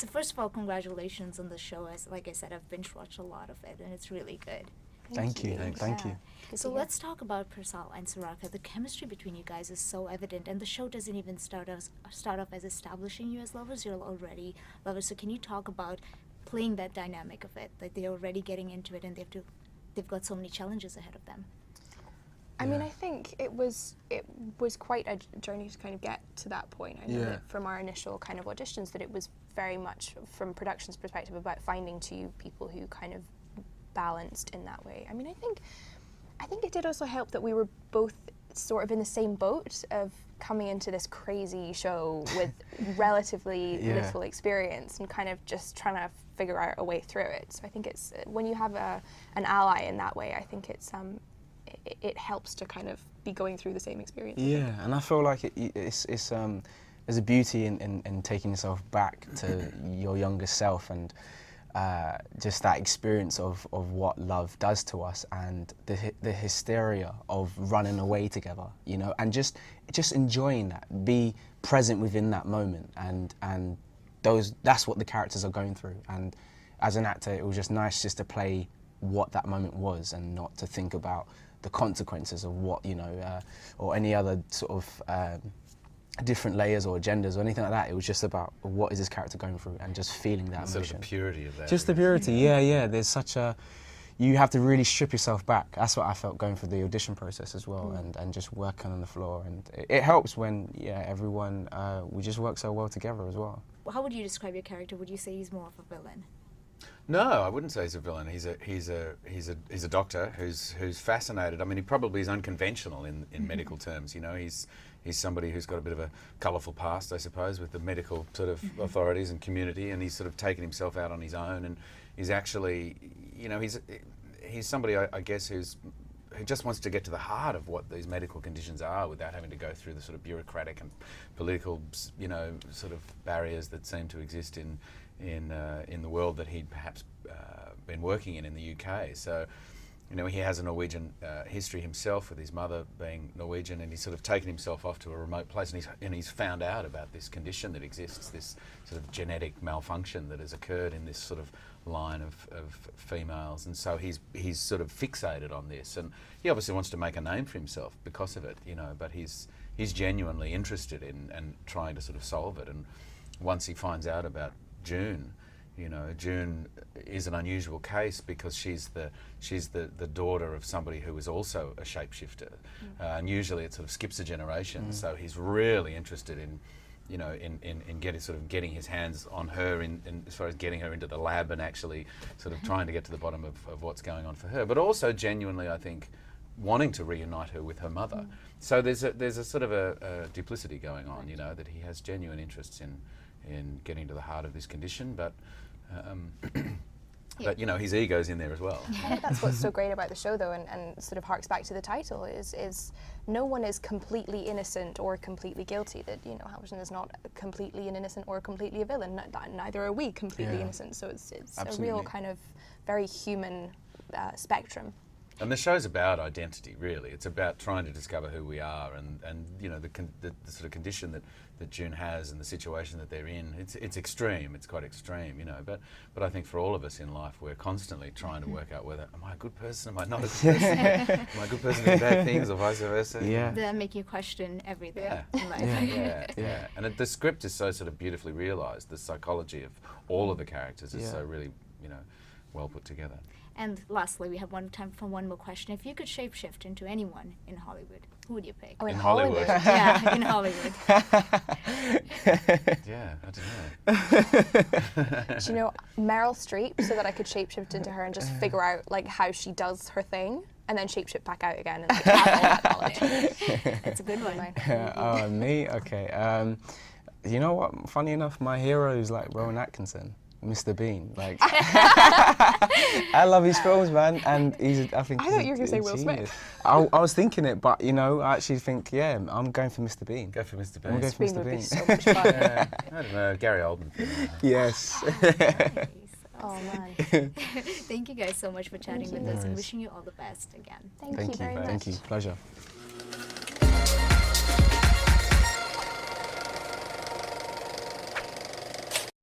So first of all, congratulations on the show. As like I said, I've binge watched a lot of it, and it's really good. Thank you. Thank you. So let's talk about Percelle and Sorcha. The chemistry between you guys is so evident, and the show doesn't even start off as establishing you as lovers. You're already lovers. So can you talk about playing that dynamic of it? Like they're already getting into it, and they've got so many challenges ahead of them. I mean, I think it was quite a journey to kind of get to that point. I know that from our initial kind of auditions that it was very much from production's perspective about finding two people who kind of balanced in that way. I mean, I think it did also help that we were both sort of in the same boat of coming into this crazy show with relatively little experience and kind of just trying to figure out a way through it. So I think it's when you have an ally in that way, I think it helps to kind of be going through the same experience. Yeah, and I feel like there's a beauty in taking yourself back to your younger self and just that experience of what love does to us and the hysteria of running away together, you know, and just enjoying that, be present within that moment, and that's what the characters are going through. And as an actor, it was just nice just to play what that moment was and not to think about the consequences of what, you know, or any other sort of different layers or agendas or anything like that. It was just about what is this character going through and just feeling that emotion. Sort of the purity of that. Just the purity, yeah. There's such a, you have to really strip yourself back. That's what I felt going through the audition process as well, and just working on the floor. And it helps when, everyone, we just work so well together as well. How would you describe your character? Would you say he's more of a villain? No, I wouldn't say he's a villain. He's a doctor who's fascinated. I mean, he probably is unconventional in medical terms. You know, he's somebody who's got a bit of a colourful past, I suppose, with the medical sort of authorities and community, and he's sort of taken himself out on his own, and he's actually, you know, he's somebody I guess who just wants to get to the heart of what these medical conditions are without having to go through the sort of bureaucratic and political, you know, sort of barriers that seem to exist in the world that he'd perhaps been working in the UK. So, you know, he has a Norwegian history himself with his mother being Norwegian, and he's sort of taken himself off to a remote place, and he's found out about this condition that exists, this sort of genetic malfunction that has occurred in this sort of line of females, and so he's sort of fixated on this, and he obviously wants to make a name for himself because of it, you know, but he's genuinely interested in and trying to sort of solve it. And once he finds out about June, you know, June is an unusual case because she's the daughter of somebody who is also a shapeshifter, and usually it sort of skips a generation. So he's really interested in, you know, in getting his hands on her in as far as getting her into the lab and actually sort of trying to get to the bottom of what's going on for her, but also genuinely, I think, wanting to reunite her with her mother. So there's a sort of a duplicity going on, you know, that he has genuine interests in getting to the heart of this condition, but but you know, his ego's in there as well. I think that's what's so great about the show, though, and sort of harks back to the title, is no one is completely innocent or completely guilty. That, you know, Hamilton is not completely an innocent or completely a villain. Neither are we completely innocent. So it's a real kind of very human spectrum. And the show's about identity, really. It's about trying to discover who we are, and you know, the sort of condition that June has and the situation that they're in. It's extreme. It's quite extreme, you know. But I think for all of us in life, we're constantly trying to work out whether am I a good person, am I not a good person, am I a good person to do bad things, or vice versa. Yeah. That make you question everything in life. Yeah. And the script is so sort of beautifully realised. The psychology of all of the characters is so really, you know, well put together. And lastly, we have time for one more question. If you could shapeshift into anyone in Hollywood, who would you pick? Oh, in Hollywood? Yeah, in Hollywood. Yeah, I don't know. Do you know, Meryl Streep, so that I could shapeshift into her and just figure out like how she does her thing, and then shapeshift back out again and like, have all that knowledge. That's a good one. Me? Okay. You know what? Funny enough, my hero is like Rowan Atkinson. Mr. Bean, like I love his films, man, and I thought you were going to say Will Smith. I was thinking it, but you know, I actually think, I'm going for Mr. Bean. Go for Mr. Bean. I'm going for Mr. Would Bean. be so much fun. I don't know, Gary Oldman. Yes. Nice. Oh man. Thank you guys so much for chatting with us, and wishing you all the best again. Thank you very much. Thank you. Pleasure.